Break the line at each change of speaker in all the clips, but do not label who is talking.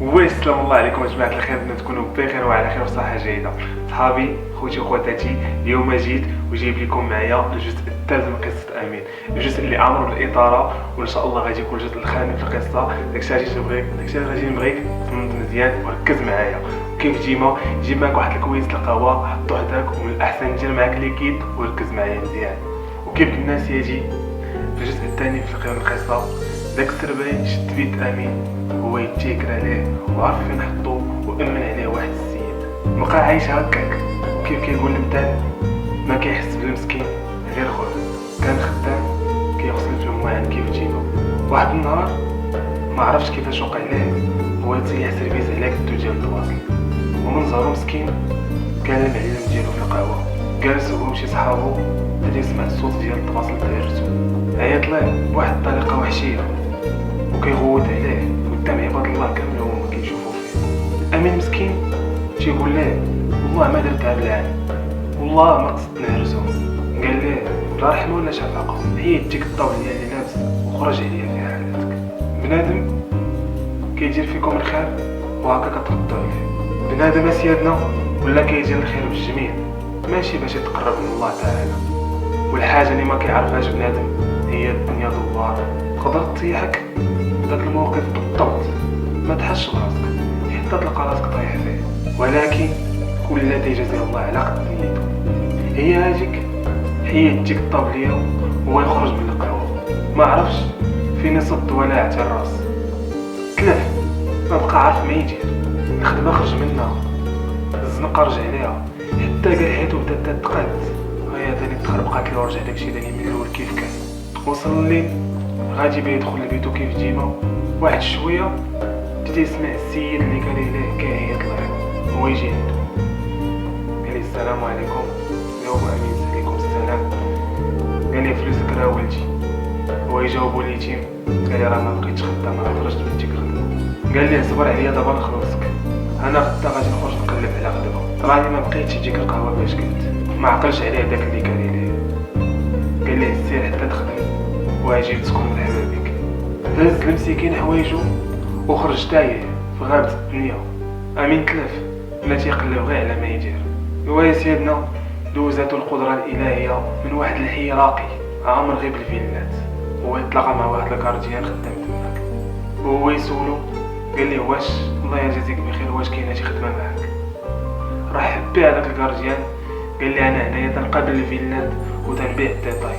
والسلام الله عليكم يا جماعه الخير، نتمنى تكونوا بخير وعلى خير وصحه جيده. صحابي خوتي وخواتاتي، اليوم جيت وجايب لكم معايا الجزء الثالث من قصه امين، الجزء اللي عامر بالاثاره، وان شاء الله غادي يكون الجزء الخامس في القصه. داكشي اللي غادي نبغيك تنوض مزيان وركز معايا. كيف ديما جيب معاك واحد الكويس القهوه، حطو حداك، ومن الاحسن دير معاك ليكيد وركز معايا مزيان. وكيف قلنا سيدي في الجزء الثاني في القصه، داك السربري شد بيد امين هو يتيكر عليه وعرف فين حطو وامن عليه واحد السيد بقى عايش هكاك. وكيف كيقول المثال ما كيحس بالمسكين غير خوه، كان خدام كيغسل في الماعن كيف جيبو. واحد النهار ما عرفش كيفاش وقع عليه هو يطيح سيرفيس على كدو ديال التواصل، ومنظرو مسكين كان المعلم ديالو في القهوه جالس هو وشي صحابو غادي يسمع الصوت ديال التواصل دايرتو عيط ليه بواحد الطريقه وحشيه وكيغوت عليه قدام عباد الله كامل وهما كيشوفوا فيه. امين مسكين تيقول ليه والله ما درت هاد العام، والله ما قصدت نهرسو. قال ليه لا رحمه ولا شفقه، حيد ديك الطاوله اللي لابس وخرج عليا في حالتك. بنادم كيدير فيكم الخير وهكا كتردوا عليه. بنادم اسيادنا ولا كيدير الخير بالجميل ماشي باش يتقرب من الله تعالى. والحاجه اللي ما كيعرفهاش بنادم هي الدنيا دواره، تقدر تطيحك داك الموقف بالضبط ما تحسش براسك حتى تلقى راسك طايح فيه، ولكن كل لا تجازي الله على قد نيته. هي هاجيك حيد ديك الطابليه وهو يخرج من القهوه، ما عرفش فين يصد ولا عتى الراس، تلف ما بقى عارف ما يدير. الخدمه خرج منها، الزنقه رجع عليها، حتى قال حياتو بدات تقاد. هيا داني تخربقات له ورجع داكشي داني من الاول كيف كان. وصل الليل غادي بيه يدخل لبيتو كيف ديما، واحد شويه بدا يسمع السيد اللي قال ليه كيعيط ليه، هو يجي عنده قال لي السلام عليكم. يا ابو امين عليكم السلام. قال لي فلوسك راه ولدي. هو يجاوبو اليتيم قال لي راه ما بقيتش خدام، راه خرجت من ديك الخدمه. قال لي صبر عليا دابا نخلصك، انا غدا غادي نخرج نقلب على خدمه، راني ما بقيتش ديك القهوه باش قلت. ما عقلش عليه داك اللي قال ليه، قال ليه سير حتى تخدم واجي تسكن مرحبا بك. هز المسكين حوايجو وخرج تايه في غابة الدنيا. امين تلف ما تيقلب غير على ما يدير. ايوا يا سيدنا دوزاتو القدره الالهيه من واحد الحي راقي عامر غير بالفيلات، هو يتلاقى مع واحد الكارديان خدام تماك، وهو يسولو قال ليه واش الله يجازيك بخير واش كاينه شي خدمه معاك. رحب بيه هذاك الكارديان قال لي انا هنايا تنقابل الفيلات وتنبيع الديتاي،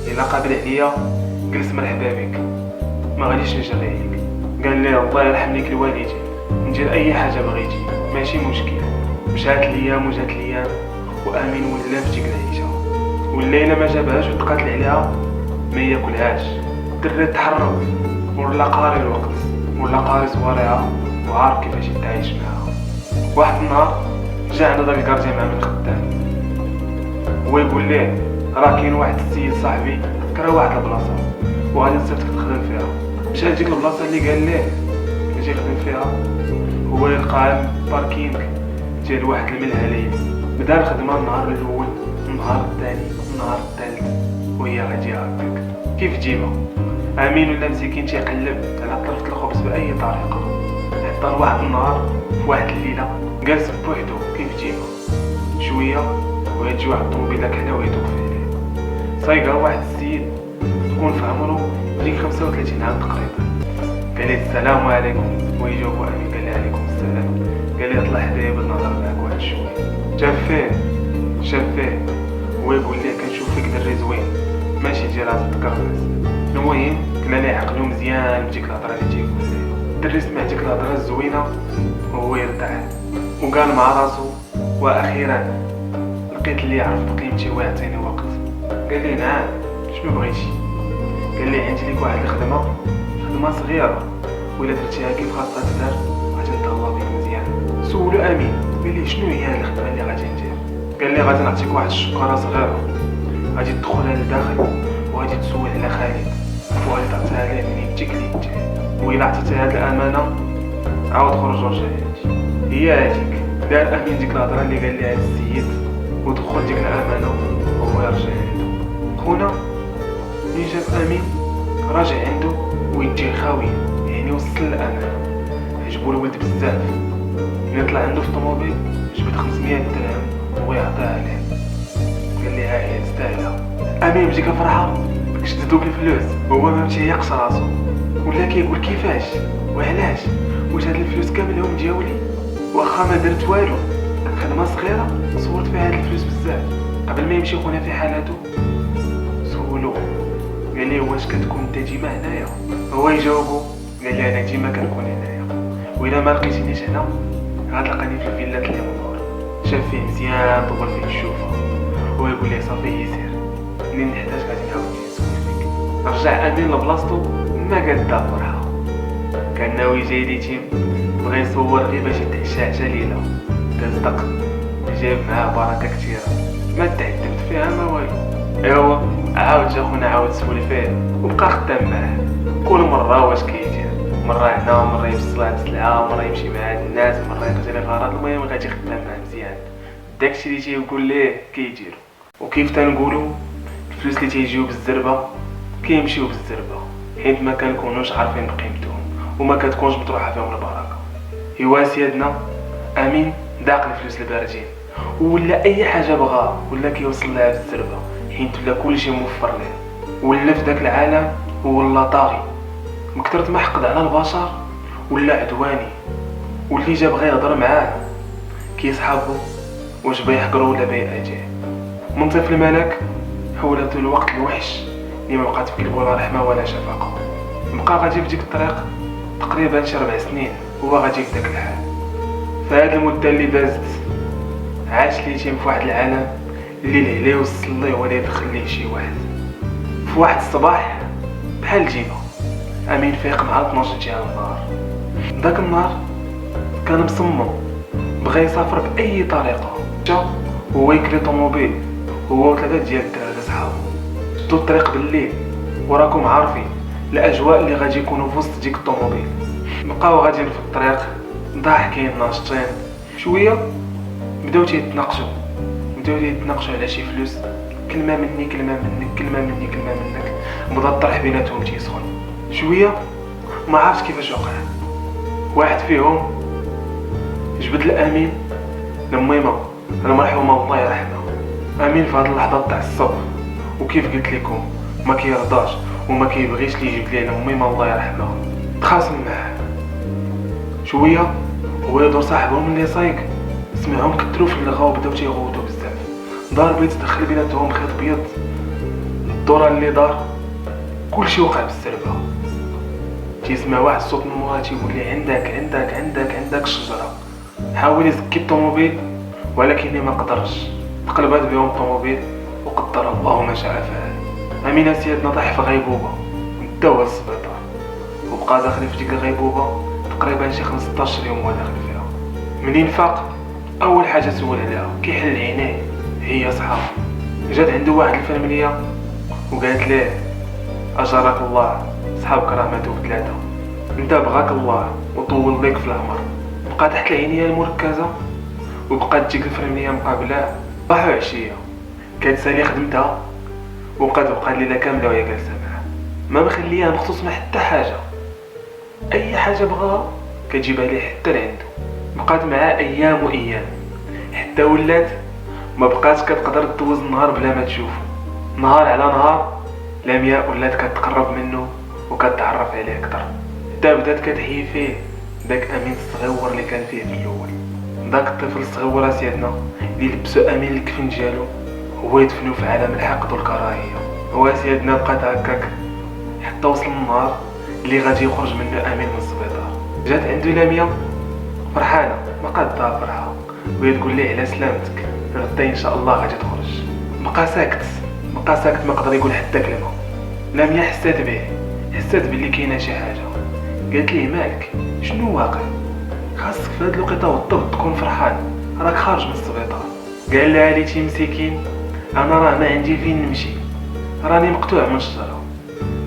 الا قابل عليا جلس مرحبا بك ما غاديش نجري عليك. قال لي الله يرحم ليك الوالدين، ندير اي حاجه بغيتي ماشي مشكل. مشات الايام وجات الايام وامين ولا في ديك العيشه، والليله ما جابهاش وتقاتل عليها ما ياكلهاش. الدري تحرك ولا قاري الوقت ولا قاري صواريها وعارف كيفاش يتعايش معاها. واحد النهار جا عند داك الكارديان مع من خدام، هو يقول ليه راه كاين واحد السيد صاحبي كرا واحد البلاصه وغادي نصيفطك تخدم فيها. مشى لديك البلاصه اللي قال ليه يجي يخدم فيها، هو يلقى باركينغ ديال واحد الملهى. بدا الخدمه النهار الاول، النهار الثاني، النهار الثالث، وهي غاديه هكاك كيف ديما. امين ولا مسكين تيقلب على طرف الخبز باي طريقه، حتى لواحد النهار في واحد الليله جالس بوحدو كيف ديما، شويه ويجي واحد الطوموبيله كحله ويدوق فيه. صايقها واحد السيد تكون في عمرو ديك 35 عام تقريبا. قال لي السلام عليكم، ويجاوب امين قال لي عليكم السلام. قال لي اطلع حدايا بغيت نهضر معاك واحد شويه. شاف فيه هو يقول ليه كنشوف فيك دري زوين ماشي جي راسك تكرفس. المهم كنا ليه عقلو مزيان بديك الهضره اللي تيقول ليه. الدري سمع ديك الهضره الزوينه وهو يرتاح وقال مع راسو واخيرا لقيت اللي يعرف بقيمتي ويعطيني وقت. قال لي نعم شنو بغيتي؟ قال لي عندي ليك واحد الخدمه، خدمه صغيره ولا درتيها كيف خاصها تدار غادي نتهلا بك مزيان. سولو امين قال لي شنو هي الخدمه اللي غادي ندير؟ قال لي غادي نعطيك واحد الشقاره صغيره غادي تدخلها لداخل وغادي تسول على خالد وغادي تعطيها ليه من يديك ليديك، وإلا عطيتها هاد الامانه عاود خرج ورجع عندي. هي هاديك دار امين ديك الهضره اللي قال ليها السيد ودخل ديك الامانه وهو يرجع عنده. خونا ملي جاب امين راجع عنده ويديه خاوي، يعني وصل الامانه. عجبو الولد بزاف. ملي طلع عنده في الطوموبيل جبد 500 درهم وهو يعطيها ليه، قال لي ها هي تستاهلها. امين بديك الفرحه شد دوك الفلوس وهو ما متيقش راسو، ولا كيقول كيفاش وعلاش، واش هاد الفلوس كاملهم دياولي واخا ما درت والو، خدمه صغيره صورت فيها هاد الفلوس بزاف. قبل ما يمشي خونا في حالته سولو قال لي واش كتكون انت ديما هنايا؟ هو يجاوبو قال لي انا ديما كنكون هنايا، وإلا ما لقيتينيش هنا غتلقاني في الفيلات اللي منور. شاف فيه مزيان طول فيه الشوفه ويقول لي صافي يسير، منين نحتاج غادي نعاود نسول فيك. رجع امين لبلاصتو ما قد فرحه، كان ناوي جاي ليتيم بغى يصور غير باش يتعشى عشا ليله، تصدق جايب معاه بركه كثيره ما تعذبت فيها ما والو. ايوا عاود جا خونا عاود سول فيه وبقى خدام معاه، كل مره واش كيدير، مره هنا مره يوصل هاد السلعه، مره يمشي مع هاد الناس، مره يقتري غرض، المهم غادي خدام معاه مزيان. داكشي اللي تيقول ليه كيديرو. وكيف تنقولوا الفلوس اللي تيجيو بالزربه كيمشيو بالزربه، حيت ما كنكونوش عارفين بقيمتهم وما كتكونش مطروحه فيهم البركه. ايوا سيادنا امين داق الفلوس الباردين ولا اي حاجه بغاها ولا كيوصل لها بالزربه، حيت ولا كلشي موفر ليه، ولا في داك العالم هو ولا طاغي من كثرة ما حقد على البشر، ولا عدواني، واللي جا بغا يهضر معاه كيصحابو واش با يحقرو ولا با يأجيه. من طفل ملك حول طول الوقت الوحش اللي ما بقات في قلبه لا رحمه ولا شفقه، بقى غادي في ديك الطريق تقريبا شي 4 سنين هو غادي في داك الحال. فهاد المده اللي دازت عاش اليتيم في واحد العالم اللي الهلي وصلي ولا يدخل ليه شي واحد. في واحد الصباح بحال ديما امين فيق مع 12 جهه النهار. داك النهار كان مصمم بغى يسافر باي طريقه، جا هو يكري طوموبيل هو وثلاثه ديال الدراري صحابو، شدو الطريق بالليل وراكم عارفين الاجواء اللي غادي يكونوا في وسط ديك الطوموبيل. بقاو غاديين في الطريق ضاحكين ناشطين، شويه بداو تيتناقشوا على شي فلوس، كلمه مني كلمه منك، كلمه مني كلمه منك، بدا الطرح بيناتهم تيسخن. شويه ما عرفتش كيفاش وقع، واحد فيهم جبد الامين الميمه المرحومه الله يرحمها. امين في هذه اللحظه تاع الصبر وكيف قلت لكم ما كيرضاش وما كيبغيش لي يجيب ليه الميمه الله يرحمها، تخاصم معاه. شويه هو يدور صاحبهم اللي صايق سمعهم كثروا في اللغه وبداو تيغوتوا بزاف، دار بيت دخل بيناتهم خيط بيض. الدوره اللي دار كلشي وقع بالسربه، تيسمع واحد الصوت من مورا تيقول لي عندك الشجره. حاول يزكي الطوموبيل ولكن ما قدرش، تقلبات بهم الطوموبيل وقدر الله ما شاء فعل. امين سيدنا طاح في غيبوبه داو للسبيطار وبقى داخل في ديك الغيبوبه تقريبا شي 15 يوم وداخل فيها. منين فاق اول حاجه سول عليها كيحل عينيه هي صحابه. جات عنده واحد الفاميليه وقالت ليه اجرك الله صحابك راه ماتوا بثلاثه، انت بغاك الله وطول ليك في العمر. بقى تحت العينيه المركزه وبقات تجيك الفاميليه مقابلاه. راحوا عشيه كتسالي خدمتها وبقات بقى الليله كامله وهي جالسه معاه، ما مخليها مخصوص مع حتى حاجه، اي حاجه بغاها كتجيبها ليه حتى لعنده. بقات معاه ايام وايام حتى ولات ما بقاتش كتقدر تدوز النهار بلا ما تشوفه. نهار على نهار لمياء ولات كتقرب منه وكتعرف عليه اكثر، حتى بدات كتحيي فيه داك امين الصغيور اللي كان فيه في الاول. داك الطفل الصغيور سيدنا اللي لبسو امين الكفن ديالو هو يدفنو في عالم الحقد والكراهيه. هو سيدنا بقات هكاك حتى وصل النهار اللي غادي يخرج منه امين من السبيطار. جات عنده لمياء فرحانه ما قادها فرحه وهي تقول ليه على سلامتك غدا ان شاء الله غادي تخرج. بقى ساكت ما قدر يقول حتى كلمه. لمياء حسات باللي كاينه شي حاجه، قالت ليه مالك شنو واقع؟ خاصك في هاد الوقيته والضبط تكون فرحان، راك خارج من السبيطار. قال لها ليتي مسكين انا راه ما عندي فين نمشي، راني مقطوع من الشجره،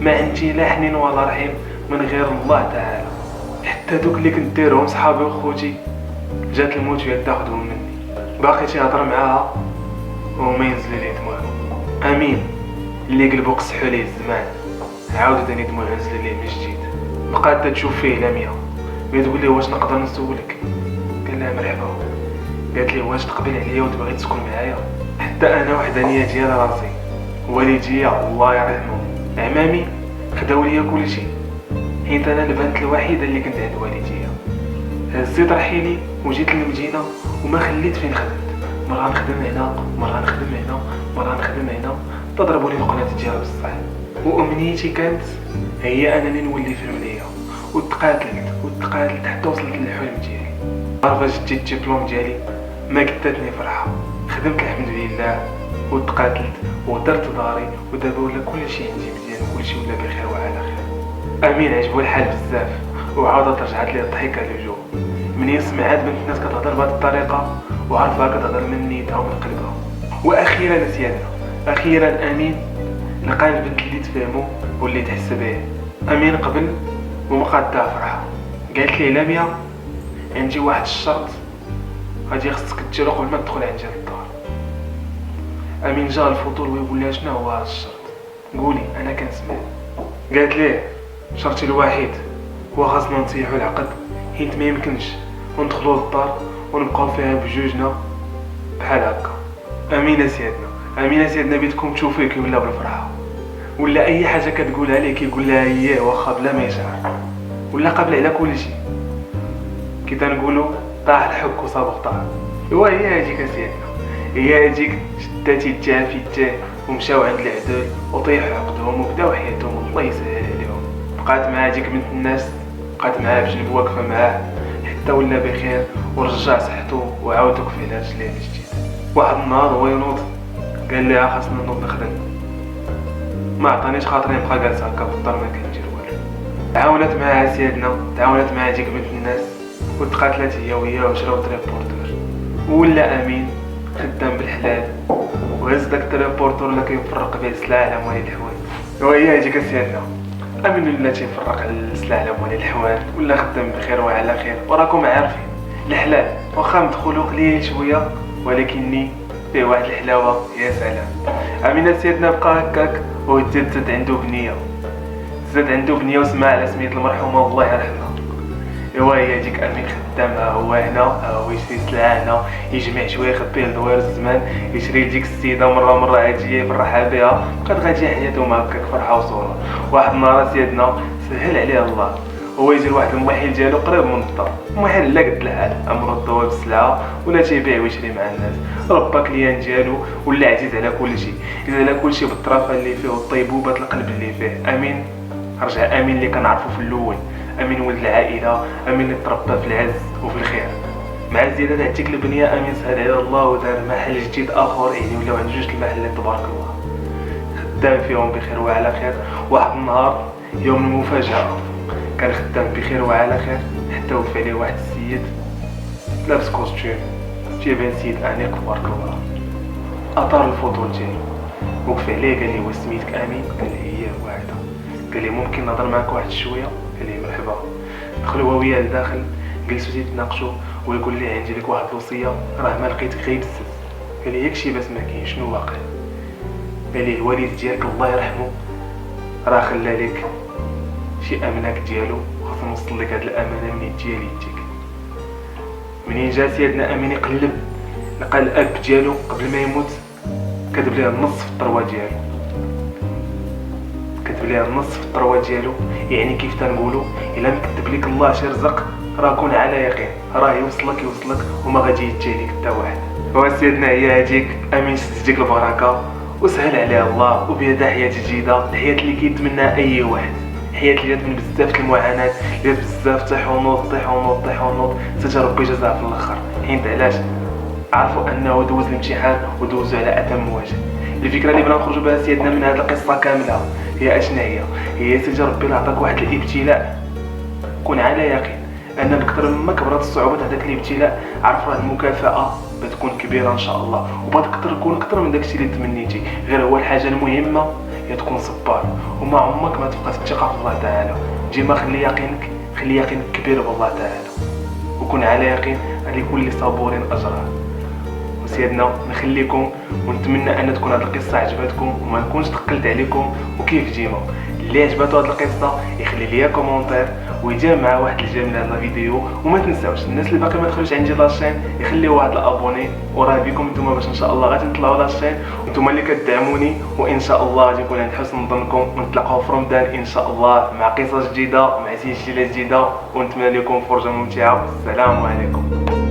ما عندي لا حنين ولا رحيم من غير الله تعالى، حتى دوك اللي كنت دايرهم صحابي وخوتي جات الموت وهي تاخذهم مني. باقي تيهضر معاها وما ينزل ليه دموعو. امين اللي قلبو قصحو ليه الزمان عاود ثاني دموعو نزل ليه من جديد. بقات تشوف فيه لمياء وهي تقول لي واش نقدر نسولك؟ قال لها مرحبا. قالت لي واش تقبل عليا وتبغي تسكن معايا؟ حتى انا وحدانيه ديال راسي، والديا الله يرحمهم عمامي خداو ليا كلشي، حيت انا البنت الوحيده اللي كنت عند والديا. هزيت رحيلي وجيت للمدينه وما خليت فين خدمت، مرة نخدم هنا مرة نخدم هنا مرة نخدم هنا، تضربوا لي القنات ديالها بصح. وامنيتي كانت هي انني نولي في المنيه، وتقاتلت حتى وصلت للحلم ديالي. عارفه جديت الدبلوم ديالي ما قدتني فرحه، خدمت الحمد لله وتقاتلت ودرت داري، ودابا ولا كلشي عندي مزيان وكلشي ولا بخير وعلى خير. امين عجبو الحال بزاف وعاودت رجعت لي الضحكه للوجه منين سمعات بنت الناس كتهضر بهذه الطريقه وعرفها كتهضر من نيتها ومن قلبها. واخيرا سيادنا، اخيرا امين لقى البنت اللي تفهمو واللي تحس به. امين قبل ومقادها فرحه، قالت لي لميا عندي واحد الشرط غادي خصك ديرو قبل ما تدخل عندي للدار. امين جا الفضول ويقول لها شنو هو هذا الشرط؟ قولي انا كنسمع. قالت ليه شرطي الوحيد هو خاصنا نصيحوا العقد، حيت ما يمكنش وندخلوا للدار ونبقاو فيها بجوجنا بحال هكا. امين سيادنا بيتكم تشوفوه كيولى بالفرحه، ولا اي حاجه كتقولها ليه كيقول لها اييه واخا بلا ما يشعر، ولا قبل على كل شيء كي تنقولوا طاح الحك وصابغ طاح. هي هذيك سيادنا، هي هذيك شداتي يدها في يديه ومشاو عند العدل وطيحوا عقدهم وبداو حياتهم الله يسهل عليهم. بقات مع هذيك بنت الناس، بقات معاه بجنب واقفه معاه حتى ولا بخير ورجع صحته وعاود وقف على رجليه من جديد. واحد النهار هو ينوض قال لها خاصنا نوض نخدم، ما عطانيش خاطري نبقى جالس هكا في الدار ما كندير والو. تعاونت معها سيادنا، تعاونت مع هذيك بنت الناس وتقاتلت هي وهي وشراو تريبورتور، ولا امين خدام بالحلال وهز داك التريبورتور اللي كيفرق به السلع على موالي الحوال. وهي هذيك سيادنا امين ولا تيفرق على السلع على موالي الحوال ولا خدام بخير وعلى خير. وراكم عارفين الحلال واخا مدخولو قليل شويه ولكني فيه واحد الحلاوه يا سلام. امين سيادنا بقى هكاك وزاد عنده بنيه وسمع على سمية المرحومه الله يرحمها. هي هذيك امين خدامها هو هنا، هو يشري سلعه هنا، يجمع شويه يخبيه لدوار الزمان، يشري لديك السيده مره عاديه يفرحها بها، بقات غاديه حياتهم هكاك فرحه وسرور. واحد النهار سيادنا سهل عليه الله، هو يجي لواحد المحل ديالو قريب من الدار، المحل لا قد الحال عمرو الضواب السلعه ولا تيبيع ويشري مع الناس. ربا كليان ديالو ولا عزيز على كل شيء بالطرافه اللي فيه والطيبوبه القلب اللي فيه. امين رجع امين اللي كنعرفو في الاول، امين ولد العائله، امين اللي تربى في العز وفي الخير. مع زياده هذيك البنيه امين سهل على الله ودار محل جديد اخر، يعني ولاو عند 2 المحلات تبارك الله خدام فيهم بخير وعلى خير. واحد النهار يوم المفاجاه كان خدام بخير وعلى خير حتى وقف عليه واحد السيد لابس كوستيم تيبان سيد انيق تبارك الله. اثار الفضول ديالو وقف عليه قال لي واش سميتك امين؟ قال لي هي واحده. قال لي ممكن نهضر معك واحد شويه؟ قال لي مرحبا. دخلوا هو وياه لداخل جلسوا تيتناقشوا ويقول لي عندي لك واحد الوصيه راه ما لقيتك غير بزز. قال لي ياكشي بس ما كاين شنو واقع؟ قال لي الوالد ديالك الله يرحمه راه خلى لك شي املاك ديالو خاص نوصل لك هاد الامانه من يديا ليديك. منين جا سيدنا امين يقلب لقى الاب ديالو قبل ما يموت كتب ليه النص في الثروه ديالو، يعني كيف تنقولوا الا مكتب لك الله شي رزق راه كون على يقين راه يوصلك وما غادي يتجاهلك حتى واحد. هو سيدنا هي هذيك امين سد ديك البركه وسهل عليها الله وبيدها حياه جديده، الحياه اللي كيتمناها اي واحد، حياه اللي جات من بزاف المعاناه، اللي جات بزاف طيح ونوض حتى ربي جزاه في الاخر. حيت علاش عرفوا انه دوز الامتحان ودوزو على اتم وجه. الفكره اللي بغينا نخرجوا بها سيدنا من هذه القصه كامله هي اشنا هي سيدي ربي عطاك واحد الابتلاء، كون على يقين ان بكثر ما كبرت الصعوبات هذاك الابتلاء عرف راه المكافاه بتكون كبيره ان شاء الله وبتكون اكثر من داكشي اللي تمنيتي. غير هو الحاجه المهمه هي تكون صبار وما عمرك ما تبقى الثقه في الله تعالى. ديما خلي يقينك كبير بالله تعالى وكون على يقين ان لكل صبور اجرا. وسيدنا نخليكم ونتمنى ان تكون هذه القصه عجبتكم وما نكونش ثقلت عليكم. وكيف ديما اللي عجبته هذه القصه يخلي ليا كومونتير ويدير معاه واحد الجيم لهذا الفيديو. وما تنساوش الناس اللي باقي ما دخلوش عندي لاشين يخليو واحد الابوني، وراه بكم نتوما باش ان شاء الله غادي نطلعوا لاشين، وانتم اللي كتدعموني، وان شاء الله غادي نكون عند حسن ظنكم، ونتلاقاو في رمضان ان شاء الله مع قصص جديده، مع تسجيلات جديده، ونتمنى لكم فرجه ممتعه. السلام عليكم.